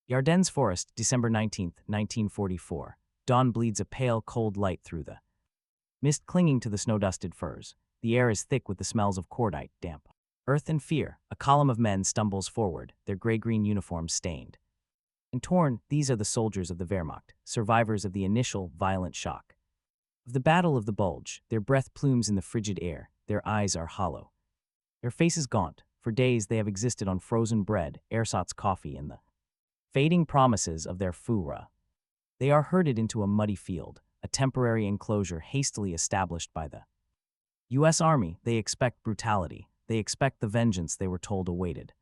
The Ardennes Forest, December 19th, 1944. Dawn bleeds a pale, cold light through the mist clinging to the snow-dusted firs. The air is thick with the smells of cordite, damp. Earth and fear. A column of men stumbles forward, their gray-green uniforms stained and torn. These are the soldiers of the Wehrmacht, survivors of the initial, violent shock of the Battle of the Bulge. Their breath plumes in the frigid air. Their eyes are hollow. Their faces gaunt. For days they have existed on frozen bread, ersatz coffee, and the fading promises of their fura. They are herded into a muddy field, a temporary enclosure hastily established by the U.S. Army. They expect brutality. They expect the vengeance they were told awaited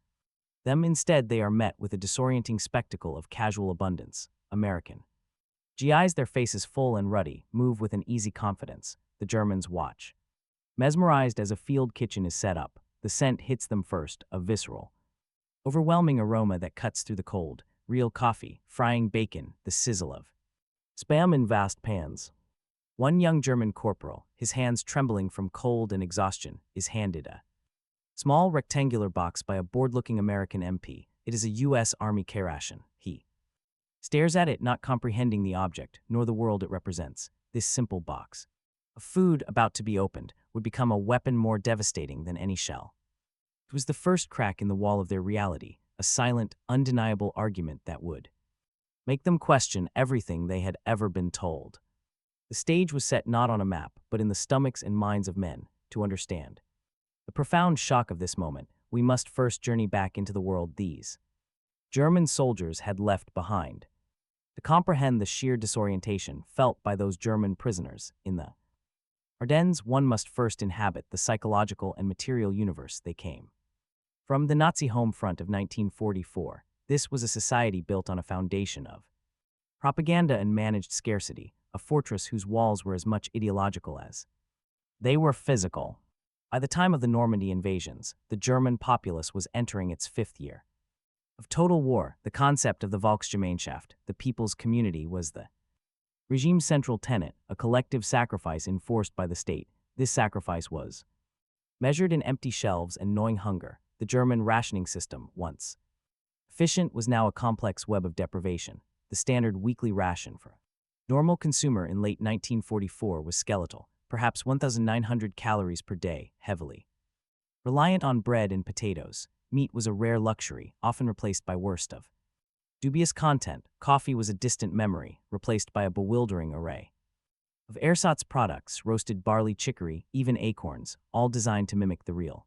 them. Instead, they are met with a disorienting spectacle of casual abundance. American GIs, their faces full and ruddy, move with an easy confidence. The Germans watch, mesmerized as a field kitchen is set up. The scent hits them first, a visceral, overwhelming aroma that cuts through the cold. Real coffee, frying bacon, the sizzle of spam in vast pans. One young German corporal, his hands trembling from cold and exhaustion, is handed a small rectangular box by a bored-looking American MP. It is a U.S. Army K-ration. He stares at it, not comprehending the object, nor the world it represents. This simple box of food about to be opened would become a weapon more devastating than any shell. It was the first crack in the wall of their reality, a silent, undeniable argument that would make them question everything they had ever been told. The stage was set not on a map, but in the stomachs and minds of men. To understand the profound shock of this moment, we must first journey back into the world these German soldiers had left behind. To comprehend the sheer disorientation felt by those German prisoners in the Ardennes, one must first inhabit the psychological and material universe they came from. The Nazi home front of 1944, this was a society built on a foundation of propaganda and managed scarcity, a fortress whose walls were as much ideological as they were physical. By the time of the Normandy invasions, the German populace was entering its fifth year of total war. The concept of the Volksgemeinschaft, the people's community, was the regime's central tenet, a collective sacrifice enforced by the state. This sacrifice was measured in empty shelves and gnawing hunger. The German rationing system, once efficient, was now a complex web of deprivation. The standard weekly ration for a normal consumer in late 1944 was skeletal, perhaps 1,900 calories per day, heavily reliant on bread and potatoes. Meat was a rare luxury, often replaced by worst of dubious content. Coffee was a distant memory, replaced by a bewildering array of ersatz products, roasted barley, chicory, even acorns, all designed to mimic the real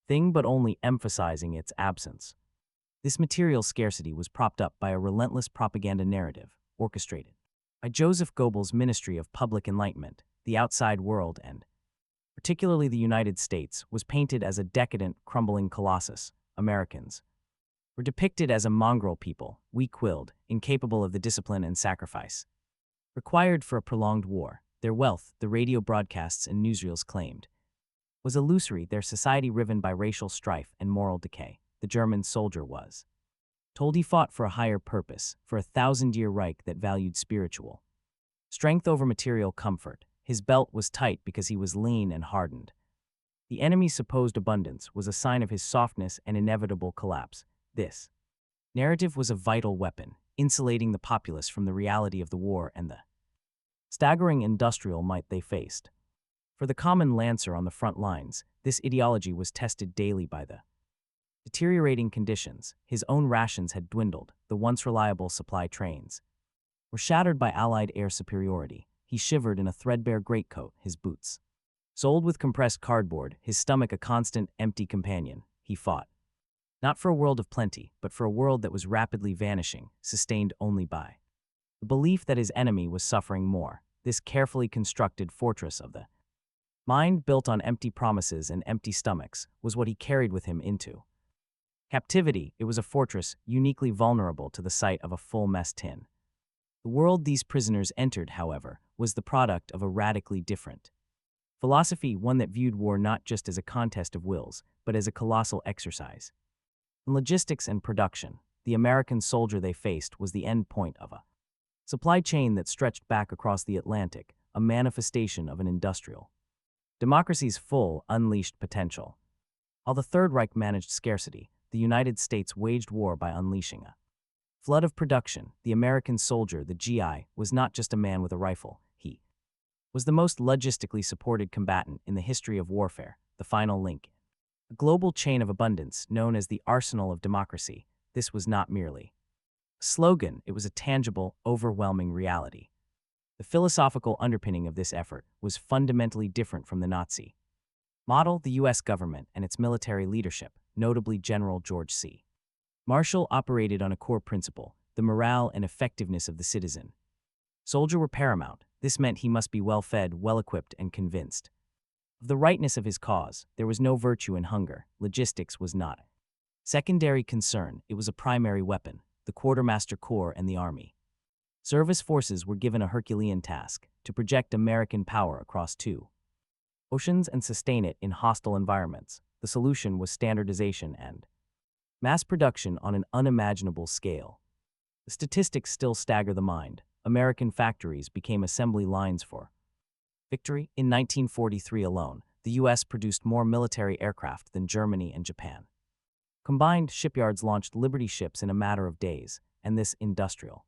thing but only emphasizing its absence. This material scarcity was propped up by a relentless propaganda narrative, orchestrated by Joseph Goebbels' Ministry of Public Enlightenment. The outside world, and particularly the United States, was painted as a decadent, crumbling colossus. Americans were depicted as a mongrel people, weak-willed, incapable of the discipline and sacrifice required for a prolonged war. Their wealth, the radio broadcasts and newsreels claimed, was illusory. Their society riven by racial strife and moral decay. The German soldier was told he fought for a higher purpose, for a 1,000-year Reich that valued spiritual strength over material comfort. His belt was tight because he was lean and hardened. The enemy's supposed abundance was a sign of his softness and inevitable collapse. This narrative was a vital weapon, insulating the populace from the reality of the war and the staggering industrial might they faced. For the common lancer on the front lines, this ideology was tested daily by the deteriorating conditions. His own rations had dwindled. The once reliable supply trains were shattered by Allied air superiority. He shivered in a threadbare greatcoat, his boots soled with compressed cardboard, his stomach a constant, empty companion. He fought not for a world of plenty, but for a world that was rapidly vanishing, sustained only by the belief that his enemy was suffering more. This carefully constructed fortress of the mind, built on empty promises and empty stomachs, was what he carried with him into captivity. It was a fortress uniquely vulnerable to the sight of a full mess tin. The world these prisoners entered, however, was the product of a radically different philosophy, one that viewed war not just as a contest of wills, but as a colossal exercise in logistics and production. The American soldier they faced was the end point of a supply chain that stretched back across the Atlantic, a manifestation of an industrial democracy's full, unleashed potential. While the Third Reich managed scarcity, the United States waged war by unleashing a Flood of production, the American soldier, the GI, was not just a man with a rifle. He was the most logistically supported combatant in the history of warfare, the final link. A global chain of abundance known as the arsenal of democracy. This was not merely a slogan, it was a tangible, overwhelming reality. The philosophical underpinning of this effort was fundamentally different from the Nazi model. The U.S. government and its military leadership, notably General George C. Marshall, operated on a core principle: the morale and effectiveness of the citizen. Soldier were paramount. This meant he must be well-fed, well-equipped, and convinced of the rightness of his cause. There was no virtue in hunger. Logistics was not a secondary concern, it was a primary weapon. The Quartermaster Corps and the Army service forces were given a Herculean task: to project American power across two oceans and sustain it in hostile environments. The solution was standardization and mass production on an unimaginable scale. The statistics still stagger the mind. American factories became assembly lines for victory. In 1943 alone, the U.S. produced more military aircraft than Germany and Japan. Combined, shipyards launched Liberty ships in a matter of days, and this industrial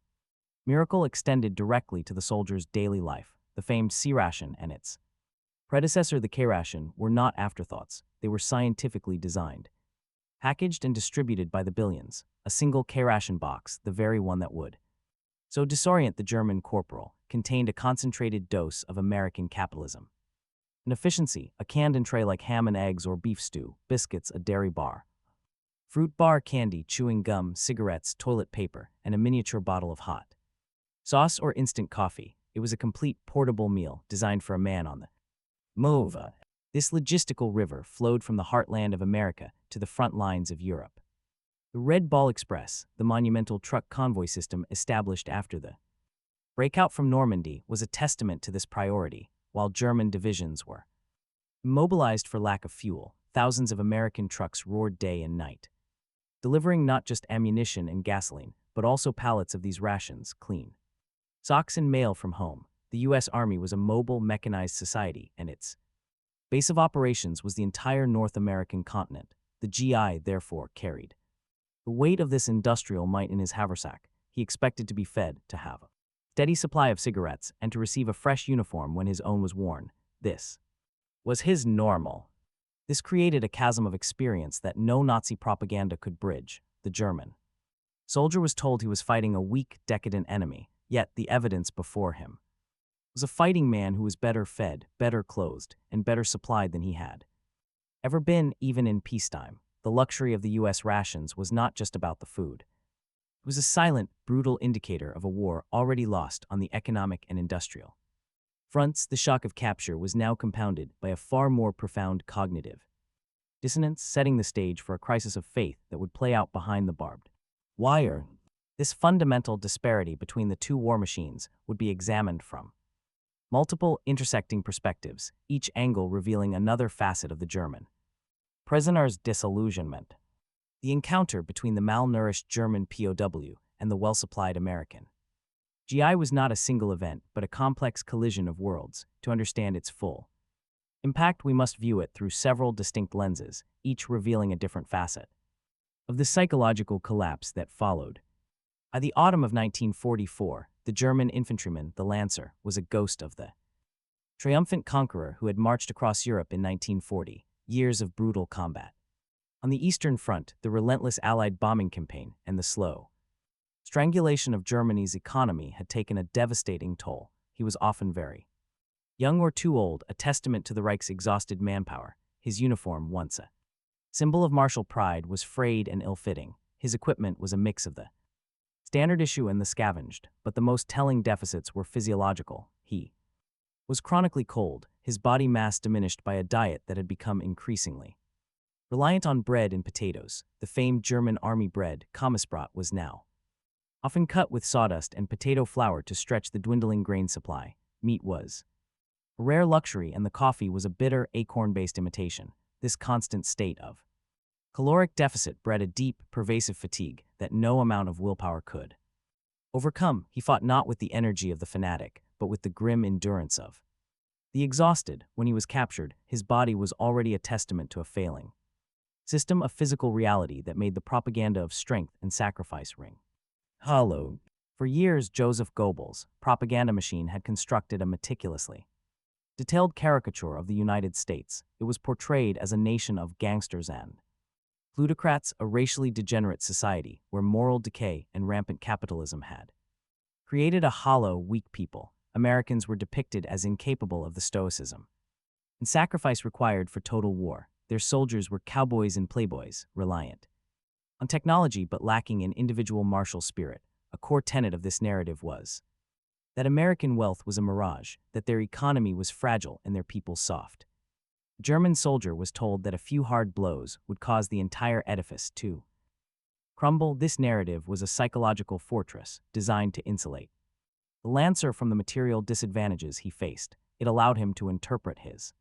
miracle extended directly to the soldier's daily life. The famed C-ration and its predecessor, the K-ration, were not afterthoughts. They were scientifically designed, packaged and distributed by the billions. A single K-ration box, the very one that would so disorient the German corporal, contained a concentrated dose of American capitalism. An efficiency: a canned entree like ham and eggs or beef stew, biscuits, a dairy bar, fruit bar, candy, chewing gum, cigarettes, toilet paper, and a miniature bottle of hot sauce or instant coffee. It was a complete portable meal designed for a man on the move. This logistical river flowed from the heartland of America to the front lines of Europe. The Red Ball Express, the monumental truck convoy system established after the breakout from Normandy, was a testament to this priority. While German divisions were immobilized for lack of fuel, thousands of American trucks roared day and night, delivering not just ammunition and gasoline, but also pallets of these rations, clean socks, and mail from home. The U.S. Army was a mobile, mechanized society, and its base of operations was the entire North American continent. The GI, therefore, carried the weight of this industrial might in his haversack. He expected to be fed, to have a steady supply of cigarettes, and to receive a fresh uniform when his own was worn. This was his normal. This created a chasm of experience that no Nazi propaganda could bridge. The German soldier was told he was fighting a weak, decadent enemy, yet the evidence before him was a fighting man who was better fed, better clothed, and better supplied than he had ever been, even in peacetime. The luxury of the U.S. rations was not just about the food. It was a silent, brutal indicator of a war already lost on the economic and industrial fronts. The shock of capture was now compounded by a far more profound cognitive dissonance, setting the stage for a crisis of faith that would play out behind the barbed wire. This fundamental disparity between the two war machines would be examined from multiple intersecting perspectives, each angle revealing another facet of the German prisoner's disillusionment. The encounter between the malnourished German POW and the well-supplied American GI was not a single event, but a complex collision of worlds. To understand its full impact, we must view it through several distinct lenses, each revealing a different facet of the psychological collapse that followed. By the autumn of 1944, the German infantryman, the Lancer, was a ghost of the triumphant conqueror who had marched across Europe in 1940, years of brutal combat. On the Eastern Front, the relentless Allied bombing campaign and the slow strangulation of Germany's economy had taken a devastating toll. He was often very young or too old, a testament to the Reich's exhausted manpower. His uniform, once a symbol of martial pride, was frayed and ill-fitting. His equipment was a mix of the standard issue and the scavenged, but the most telling deficits were physiological. He was chronically cold, his body mass diminished by a diet that had become increasingly reliant on bread and potatoes. The famed German army bread, Kommissbrot, was now often cut with sawdust and potato flour to stretch the dwindling grain supply. Meat was a rare luxury, and the coffee was a bitter, acorn-based imitation. This constant state of caloric deficit bred a deep, pervasive fatigue that no amount of willpower could overcome. He fought not with the energy of the fanatic, but with the grim endurance of the exhausted. When he was captured, his body was already a testament to a failing system of physical reality that made the propaganda of strength and sacrifice ring Hollow. For years, Joseph Goebbels' propaganda machine had constructed a meticulously detailed caricature of the United States. It was portrayed as a nation of gangsters and plutocrats, a racially degenerate society where moral decay and rampant capitalism had created a hollow, weak people. Americans were depicted as incapable of the stoicism and sacrifice required for total war. Their soldiers were cowboys and playboys, reliant on technology but lacking in individual martial spirit. A core tenet of this narrative was that American wealth was a mirage, that their economy was fragile and their people soft. A German soldier was told that a few hard blows would cause the entire edifice to crumble. This narrative was a psychological fortress designed to insulate the Lancer from the material disadvantages he faced. It allowed him to interpret his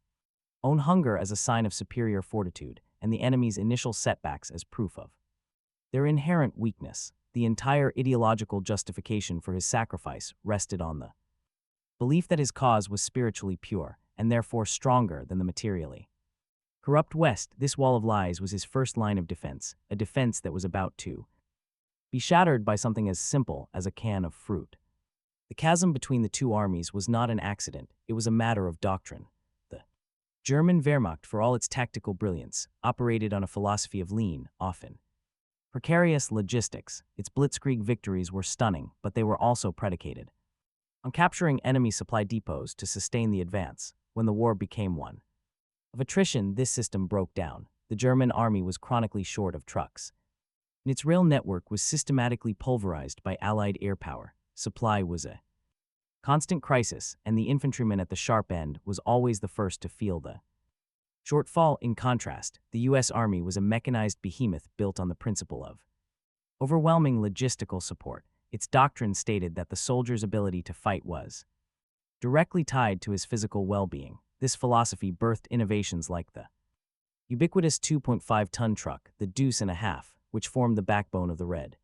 own hunger as a sign of superior fortitude and the enemy's initial setbacks as proof of their inherent weakness. The entire ideological justification for his sacrifice rested on the belief that his cause was spiritually pure and therefore stronger than the materially corrupt West. This wall of lies was his first line of defense, a defense that was about to be shattered by something as simple as a can of fruit. The chasm between the two armies was not an accident, it was a matter of doctrine. The German Wehrmacht, for all its tactical brilliance, operated on a philosophy of lean, often precarious logistics. Its blitzkrieg victories were stunning, but they were also predicated on capturing enemy supply depots to sustain the advance. When the war became one of attrition, this system broke down. The German army was chronically short of trucks, and its rail network was systematically pulverized by Allied air power. Supply was a constant crisis, and the infantryman at the sharp end was always the first to feel the shortfall. In contrast, the U.S. Army was a mechanized behemoth built on the principle of overwhelming logistical support. Its doctrine stated that the soldier's ability to fight was directly tied to his physical well-being. This philosophy birthed innovations like the ubiquitous 2.5-ton truck, the Deuce and a Half, which formed the backbone of the Red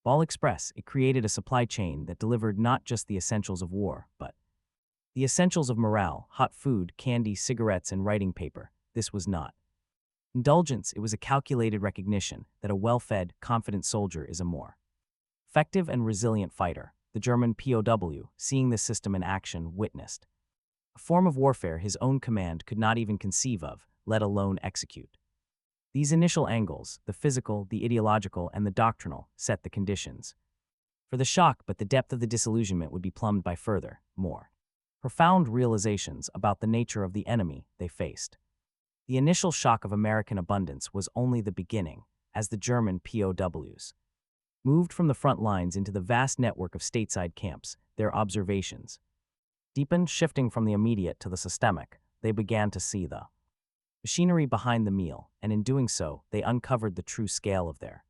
Ball Express. It created a supply chain that delivered not just the essentials of war, but the essentials of morale: hot food, candy, cigarettes, and writing paper. This was not indulgence, it was a calculated recognition that a well-fed, confident soldier is a more effective and resilient fighter. The German POW, seeing this system in action, witnessed a form of warfare his own command could not even conceive of, let alone execute. These initial angles, the physical, the ideological, and the doctrinal, set the conditions for the shock, but the depth of the disillusionment would be plumbed by further, more profound realizations about the nature of the enemy they faced. The initial shock of American abundance was only the beginning, as the German POWs moved from the front lines into the vast network of stateside camps. Their observations deepened, shifting from the immediate to the systemic. They began to see the machinery behind the meal, and in doing so, they uncovered the true scale of their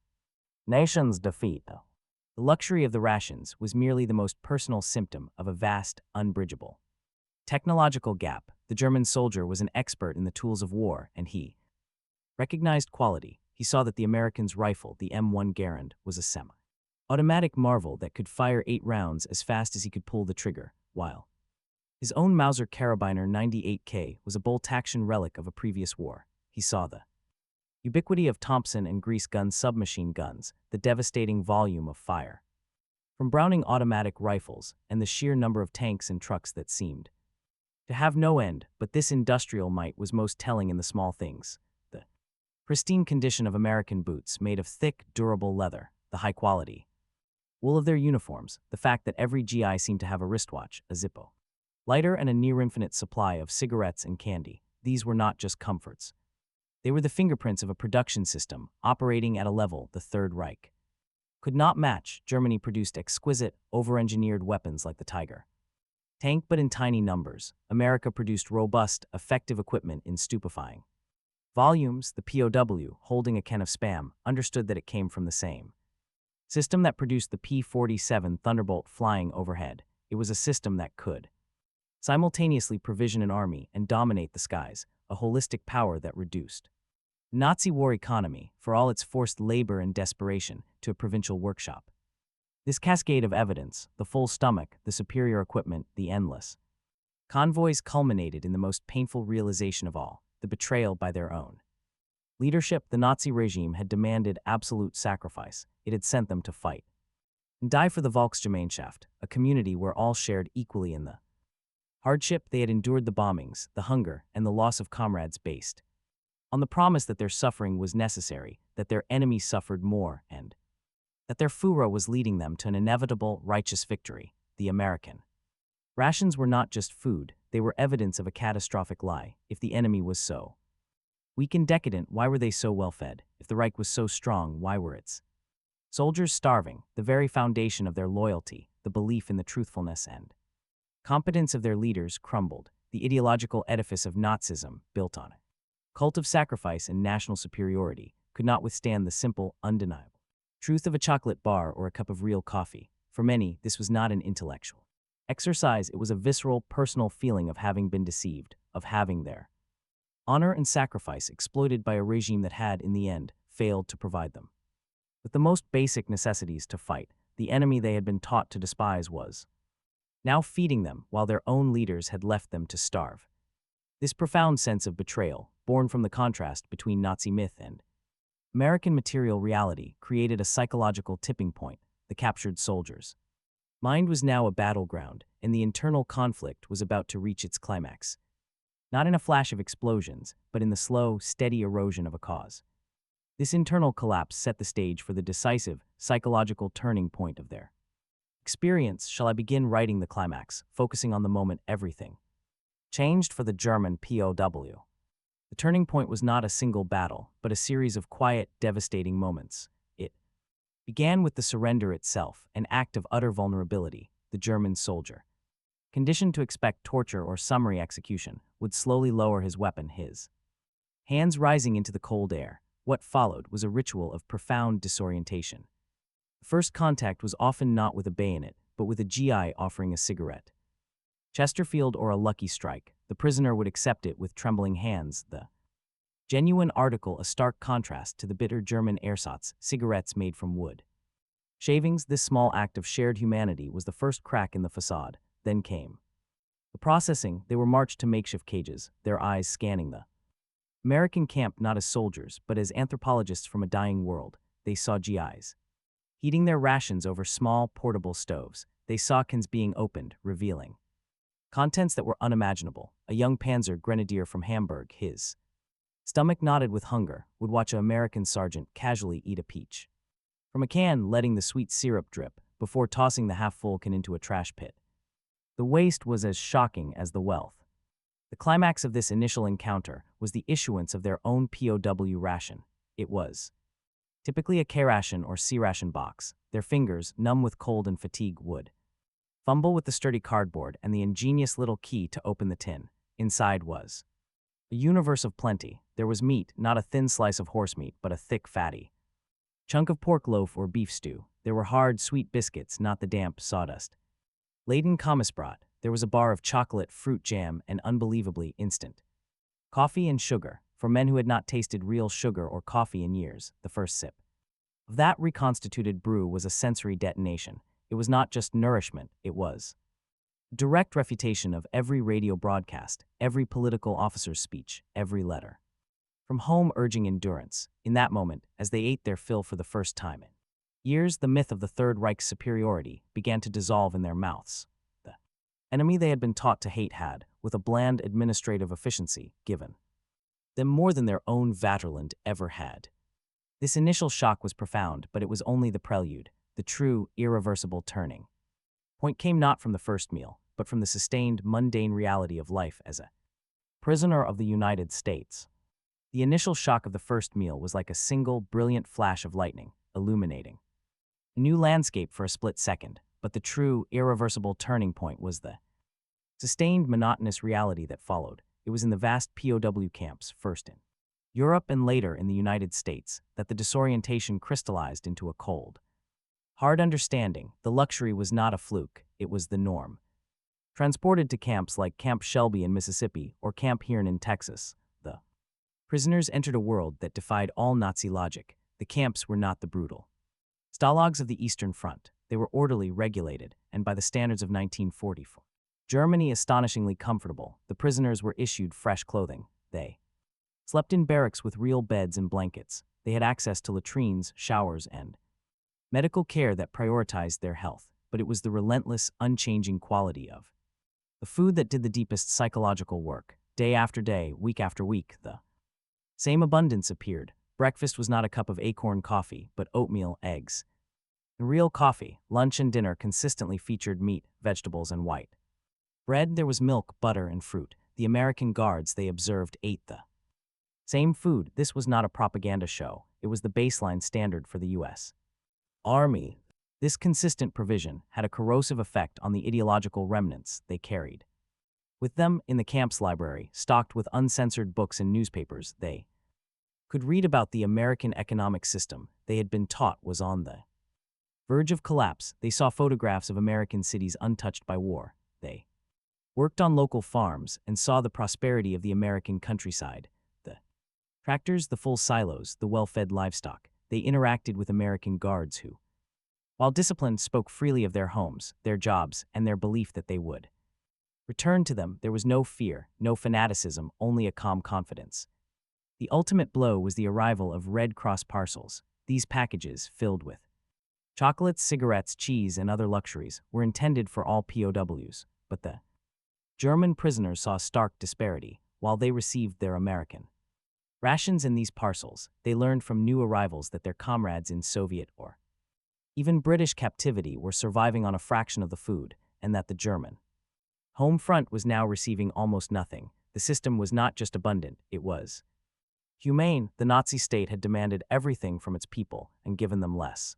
nation's defeat. The luxury of the rations was merely the most personal symptom of a vast, unbridgeable technological gap. The German soldier was an expert in the tools of war, and he recognized quality. He saw that the American's rifle, the M1 Garand, was a semi-automatic marvel that could fire 8 rounds as fast as he could pull the trigger, while his own Mauser Karabiner 98K was a bolt-action relic of a previous war. He saw the ubiquity of Thompson and grease gun submachine guns, the devastating volume of fire from Browning automatic rifles, and the sheer number of tanks and trucks that seemed to have no end. But this industrial might was most telling in the small things: the pristine condition of American boots made of thick, durable leather, the high quality wool of their uniforms, the fact that every GI seemed to have a wristwatch, a Zippo lighter, and a near-infinite supply of cigarettes and candy. These were not just comforts. They were the fingerprints of a production system operating at a level the Third Reich could not match. Germany produced exquisite, over-engineered weapons like the Tiger tank, but in tiny numbers. America produced robust, effective equipment in stupefying volumes. The POW, holding a can of Spam, understood that it came from the same system that produced the P-47 Thunderbolt flying overhead. It was a system that could simultaneously provision an army and dominate the skies, a holistic power that reduced the Nazi war economy, for all its forced labor and desperation, to a provincial workshop. This cascade of evidence, the full stomach, the superior equipment, the endless convoys, culminated in the most painful realization of all: the betrayal by their own leadership. The Nazi regime had demanded absolute sacrifice. It had sent them to fight and die for the Volksgemeinschaft, a community where all shared equally in the hardship. They had endured the bombings, the hunger, and the loss of comrades based on the promise that their suffering was necessary, that their enemies suffered more, and that their Führer was leading them to an inevitable, righteous victory, the American. Rations were not just food, they were evidence of a catastrophic lie. If the enemy was so weak and decadent, why were they so well fed? If the Reich was so strong, why were its soldiers starving? The very foundation of their loyalty, the belief in the truthfulness and competence of their leaders crumbled. The ideological edifice of Nazism, built on a cult of sacrifice and national superiority, could not withstand the simple, undeniable truth of a chocolate bar or a cup of real coffee. For many, this was not an intellectual exercise, it was a visceral, personal feeling of having been deceived, of having their honor and sacrifice exploited by a regime that had, in the end, failed to provide them with the most basic necessities to fight. The enemy they had been taught to despise was now feeding them while their own leaders had left them to starve. This profound sense of betrayal, born from the contrast between Nazi myth and American material reality, created a psychological tipping point. The captured soldiers' mind was now a battleground, and the internal conflict was about to reach its climax. Not in a flash of explosions, but in the slow, steady erosion of a cause. This internal collapse set the stage for the decisive, psychological turning point of their experience. Shall I begin writing the climax, focusing on the moment everything changed for the German POW? The turning point was not a single battle, but a series of quiet, devastating moments. It began with the surrender itself, an act of utter vulnerability. The German soldier, conditioned to expect torture or summary execution, would slowly lower his weapon, his hands rising into the cold air. What followed was a ritual of profound disorientation. The first contact was often not with a bayonet, but with a GI offering a cigarette. Chesterfield or a Lucky Strike, the prisoner would accept it with trembling hands, the genuine article a stark contrast to the bitter German ersatz, cigarettes made from wood. Shavings. This small act of shared humanity was the first crack in the facade. Then came the processing. They were marched to makeshift cages, their eyes scanning the American camp not as soldiers, but as anthropologists from a dying world. They saw GIs heating their rations over small, portable stoves. They saw cans being opened, revealing contents that were unimaginable. A young Panzer grenadier from Hamburg, his stomach knotted with hunger, would watch an American sergeant casually eat a peach from a can, letting the sweet syrup drip before tossing the half-full can into a trash pit. The waste was as shocking as the wealth. The climax of this initial encounter was the issuance of their own POW ration. It was typically a K-ration or C-ration box. Their fingers, numb with cold and fatigue, would fumble with the sturdy cardboard and the ingenious little key to open the tin. Inside was a universe of plenty. There was meat, not a thin slice of horse meat, but a thick, fatty chunk of pork loaf or beef stew. There were hard, sweet biscuits, not the damp sawdust laden Kommissbrot. There was a bar of chocolate, fruit jam, and unbelievably instant coffee and sugar. For men who had not tasted real sugar or coffee in years, the first sip of that reconstituted brew was a sensory detonation. It was not just nourishment, it was direct refutation of every radio broadcast, every political officer's speech, every letter from home urging endurance. In that moment, as they ate their fill for the first time in years, the myth of the Third Reich's superiority began to dissolve in their mouths. The enemy they had been taught to hate had, with a bland administrative efficiency, given them more than their own Vaterland ever had. This initial shock was profound, but it was only the prelude. The true, irreversible turning point came not from the first meal, but from the sustained, mundane reality of life as a prisoner of the United States. The initial shock of the first meal was like a single, brilliant flash of lightning, illuminating a new landscape for a split second, but the true, irreversible turning point was the sustained, monotonous reality that followed. It was in the vast POW camps, first in Europe and later in the United States, that the disorientation crystallized into a cold, hard understanding. The luxury was not a fluke, it was the norm. Transported to camps like Camp Shelby in Mississippi or Camp Hearn in Texas, the prisoners entered a world that defied all Nazi logic. The camps were not the brutal stalags of the Eastern Front. They were orderly, regulated, and by the standards of 1944. Germany astonishingly comfortable. The prisoners were issued fresh clothing. They slept in barracks with real beds and blankets. They had access to latrines, showers, and medical care that prioritized their health, but it was the relentless, unchanging quality of the food that did the deepest psychological work. Day after day, week after week, the same abundance appeared. Breakfast was not a cup of acorn coffee, but oatmeal, eggs, and real coffee. Lunch and dinner consistently featured meat, vegetables, and white bread. There was milk, butter, and fruit. The American guards they observed ate the same food. This was not a propaganda show. It was the baseline standard for the U.S. Army. This consistent provision had a corrosive effect on the ideological remnants they carried with them. In the camp's library, stocked with uncensored books and newspapers, they could read about the American economic system they had been taught was on the verge of collapse. They saw photographs of American cities untouched by war. They worked on local farms and saw the prosperity of the American countryside. The tractors, the full silos, the well-fed livestock. They interacted with American guards who, while disciplined, spoke freely of their homes, their jobs, and their belief that they would return to them. There was no fear, no fanaticism, only a calm confidence. The ultimate blow was the arrival of Red Cross parcels. These packages, filled with chocolates, cigarettes, cheese, and other luxuries, were intended for all POWs, but the German prisoners saw stark disparity. While they received their American rations in these parcels, they learned from new arrivals that their comrades in Soviet or even British captivity were surviving on a fraction of the food, and that the German home front was now receiving almost nothing. The system was not just abundant, it was humane. The Nazi state had demanded everything from its people and given them less.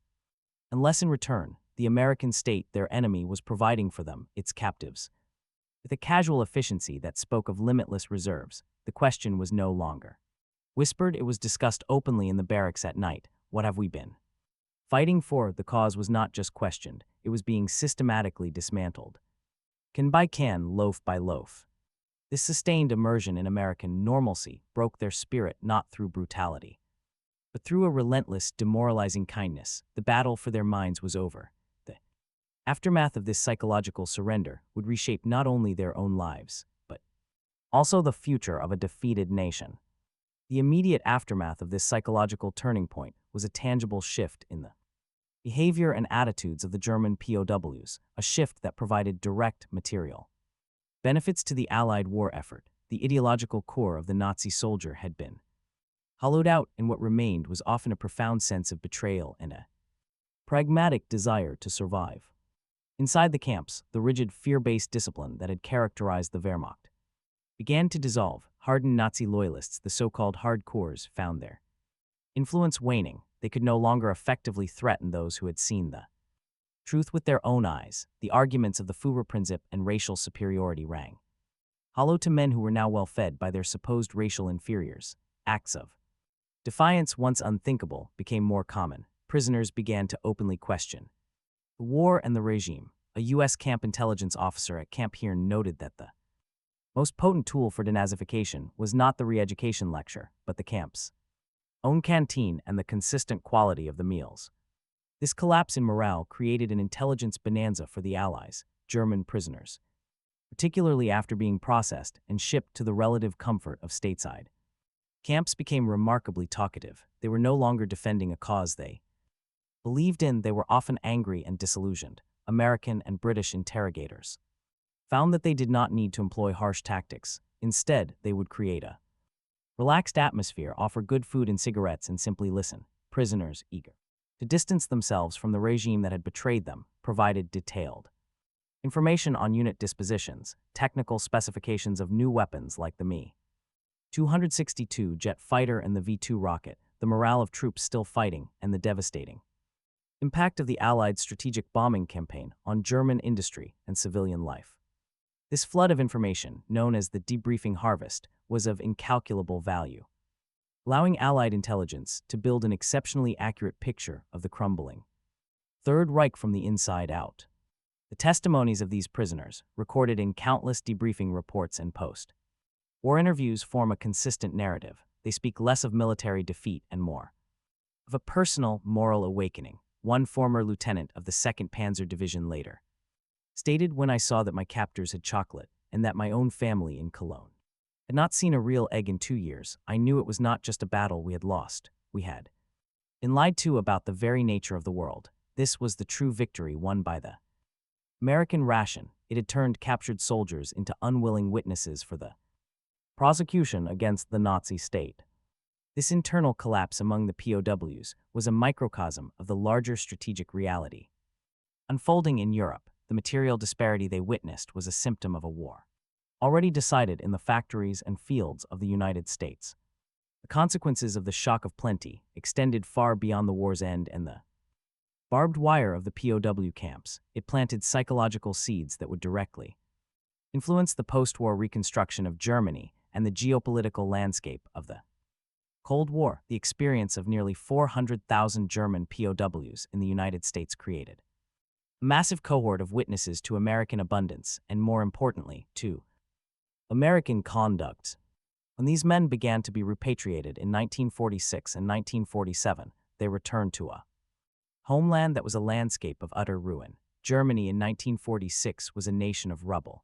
Unless in return, the American state, their enemy, was providing for them, its captives, with a casual efficiency that spoke of limitless reserves. The question was no longer whispered, it was discussed openly in the barracks at night. What have we been fighting for? The cause was not just questioned, it was being systematically dismantled. Can by can, loaf by loaf. This sustained immersion in American normalcy broke their spirit not through brutality, but through a relentless, demoralizing kindness. The battle for their minds was over. The aftermath of this psychological surrender would reshape not only their own lives, but also the future of a defeated nation. The immediate aftermath of this psychological turning point was a tangible shift in the behavior and attitudes of the German POWs, a shift that provided direct material benefits to the Allied war effort. The ideological core of the Nazi soldier had been hollowed out, and what remained was often a profound sense of betrayal and a pragmatic desire to survive. Inside the camps, the rigid, fear-based discipline that had characterized the Wehrmacht began to dissolve. Hardened Nazi loyalists, the so-called hardcores, found their influence waning. They could no longer effectively threaten those who had seen the truth with their own eyes. The arguments of the Führerprinzip and racial superiority rang hollow to men who were now well fed by their supposed racial inferiors. Acts of defiance, once unthinkable, became more common. Prisoners began to openly question the war and the regime. A U.S. camp intelligence officer at Camp Hearn noted that the most potent tool for denazification was not the re-education lecture, but the camp's own canteen and the consistent quality of the meals. This collapse in morale created an intelligence bonanza for the Allies. German prisoners, particularly after being processed and shipped to the relative comfort of stateside camps, became remarkably talkative. They were no longer defending a cause they believed in. They were often angry and disillusioned. American and British interrogators found that they did not need to employ harsh tactics. Instead, they would create a relaxed atmosphere, offer good food and cigarettes, and simply listen. Prisoners, eager to distance themselves from the regime that had betrayed them, provided detailed information on unit dispositions, technical specifications of new weapons like the Me-262 jet fighter and the V-2 rocket, the morale of troops still fighting, and the devastating impact of the Allied strategic bombing campaign on German industry and civilian life. This flood of information, known as the debriefing harvest, was of incalculable value, allowing Allied intelligence to build an exceptionally accurate picture of the crumbling Third Reich from the inside out. The testimonies of these prisoners, recorded in countless debriefing reports and post-war interviews, form a consistent narrative. They speak less of military defeat and more of a personal, moral awakening. One former lieutenant of the 2nd Panzer Division later stated, "When I saw that my captors had chocolate and that my own family in Cologne had not seen a real egg in 2 years, I knew it was not just a battle we had lost. We had been lied to about the very nature of the world." This was the true victory won by the American ration. It had turned captured soldiers into unwilling witnesses for the prosecution against the Nazi state. This internal collapse among the POWs was a microcosm of the larger strategic reality. Unfolding in Europe, the material disparity they witnessed was a symptom of a war already decided in the factories and fields of the United States. The consequences of the shock of plenty extended far beyond the war's end and the barbed wire of the POW camps. It planted psychological seeds that would directly influence the post-war reconstruction of Germany and the geopolitical landscape of the Cold War. The experience of nearly 400,000 German POWs in the United States created a massive cohort of witnesses to American abundance and, more importantly, to American conduct. When these men began to be repatriated in 1946 and 1947, they returned to a homeland that was a landscape of utter ruin. Germany in 1946 was a nation of rubble,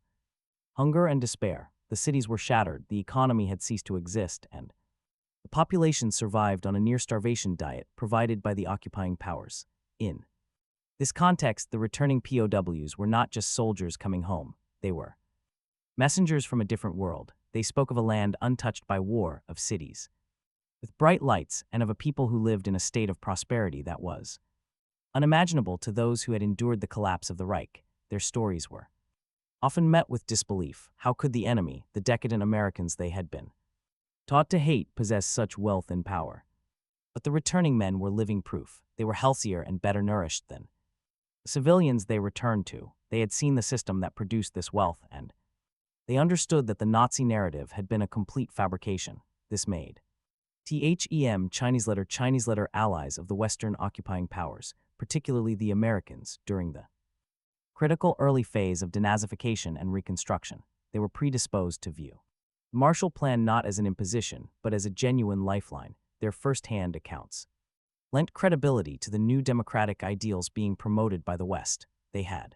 hunger and despair. The cities were shattered, the economy had ceased to exist, and the population survived on a near-starvation diet provided by the occupying powers. In this context, the returning POWs were not just soldiers coming home. They were messengers from a different world. They spoke of a land untouched by war, of cities with bright lights, and of a people who lived in a state of prosperity that was unimaginable to those who had endured the collapse of the Reich. Their stories were often met with disbelief. How could the enemy, the decadent Americans they had been taught to hate, possess such wealth and power? But the returning men were living proof. They were healthier and better nourished than the civilians they returned to. They had seen the system that produced this wealth, and they understood that the Nazi narrative had been a complete fabrication. This made Chinese letter allies of the Western occupying powers, particularly the Americans, during the critical early phase of denazification and reconstruction. They were predisposed to view the Marshall Plan not as an imposition, but as a genuine lifeline. Their first-hand accounts lent credibility to the new democratic ideals being promoted by the West. They had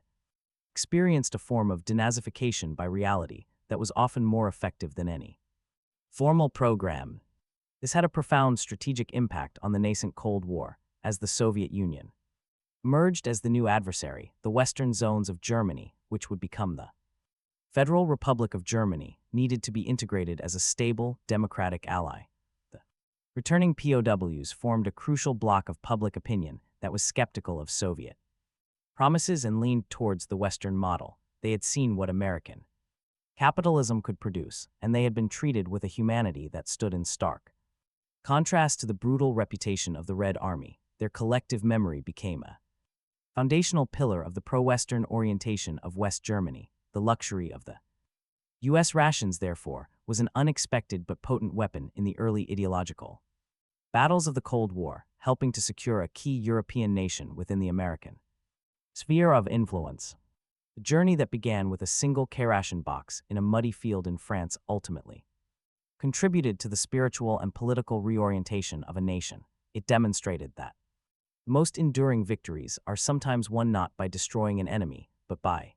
experienced a form of denazification by reality that was often more effective than any formal program. This had a profound strategic impact on the nascent Cold War. As the Soviet Union emerged as the new adversary, the western zones of Germany, which would become the Federal Republic of Germany, needed to be integrated as a stable, democratic ally. The returning POWs formed a crucial block of public opinion that was skeptical of Soviet promises and leaned towards the Western model. They had seen what American capitalism could produce, and they had been treated with a humanity that stood in stark contrast to the brutal reputation of the Red Army. Their collective memory became a foundational pillar of the pro-Western orientation of West Germany. The luxury of the U.S. rations, therefore, was an unexpected but potent weapon in the early ideological battles of the Cold War, helping to secure a key European nation within the American sphere of influence. The journey that began with a single K-ration box in a muddy field in France ultimately contributed to the spiritual and political reorientation of a nation. It demonstrated that most enduring victories are sometimes won not by destroying an enemy, but by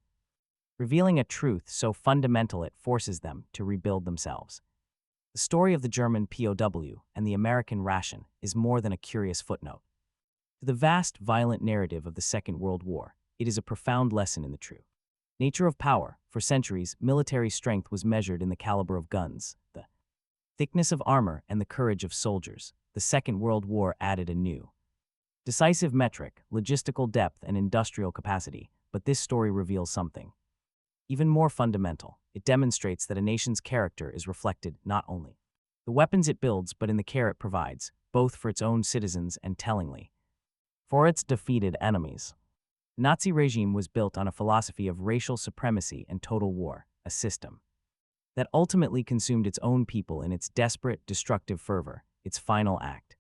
revealing a truth so fundamental it forces them to rebuild themselves. The story of the German POW and the American ration is more than a curious footnote to the vast, violent narrative of the Second World War. It is a profound lesson in the true nature of power. For centuries, military strength was measured in the caliber of guns, the thickness of armor, and the courage of soldiers. The Second World War added a new, decisive metric: logistical depth and industrial capacity. But this story reveals something even more fundamental. It demonstrates that a nation's character is reflected not only in the weapons it builds, but in the care it provides, both for its own citizens and, tellingly, for its defeated enemies. The Nazi regime was built on a philosophy of racial supremacy and total war, a system that ultimately consumed its own people in its desperate, destructive fervor. Its final act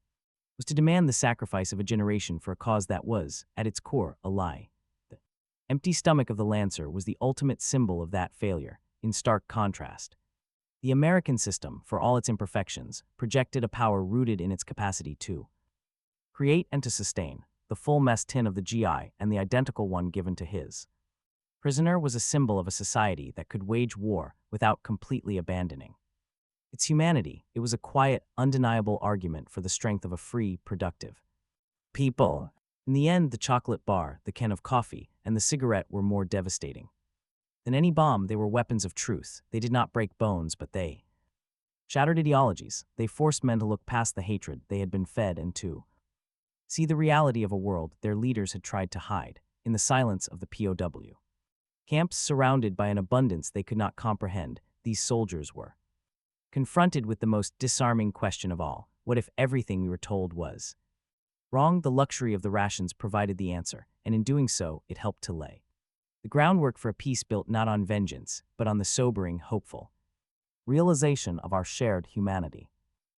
was to demand the sacrifice of a generation for a cause that was, at its core, a lie. The empty stomach of the Lancer was the ultimate symbol of that failure. In stark contrast, the American system, for all its imperfections, projected a power rooted in its capacity to create and to sustain. The full mess tin of the GI and the identical one given to his prisoner was a symbol of a society that could wage war without completely abandoning its humanity. It was a quiet, undeniable argument for the strength of a free, productive people. In the end, the chocolate bar, the can of coffee, and the cigarette were more devastating than any bomb. They were weapons of truth. They did not break bones, but they shattered ideologies. They forced men to look past the hatred they had been fed and to see the reality of a world their leaders had tried to hide in the silence of the POW camps. Surrounded by an abundance they could not comprehend, these soldiers were confronted with the most disarming question of all: what if everything we were told was wrong? The luxury of the rations provided the answer, and in doing so, it helped to lay the groundwork for a peace built not on vengeance, but on the sobering, hopeful realization of our shared humanity.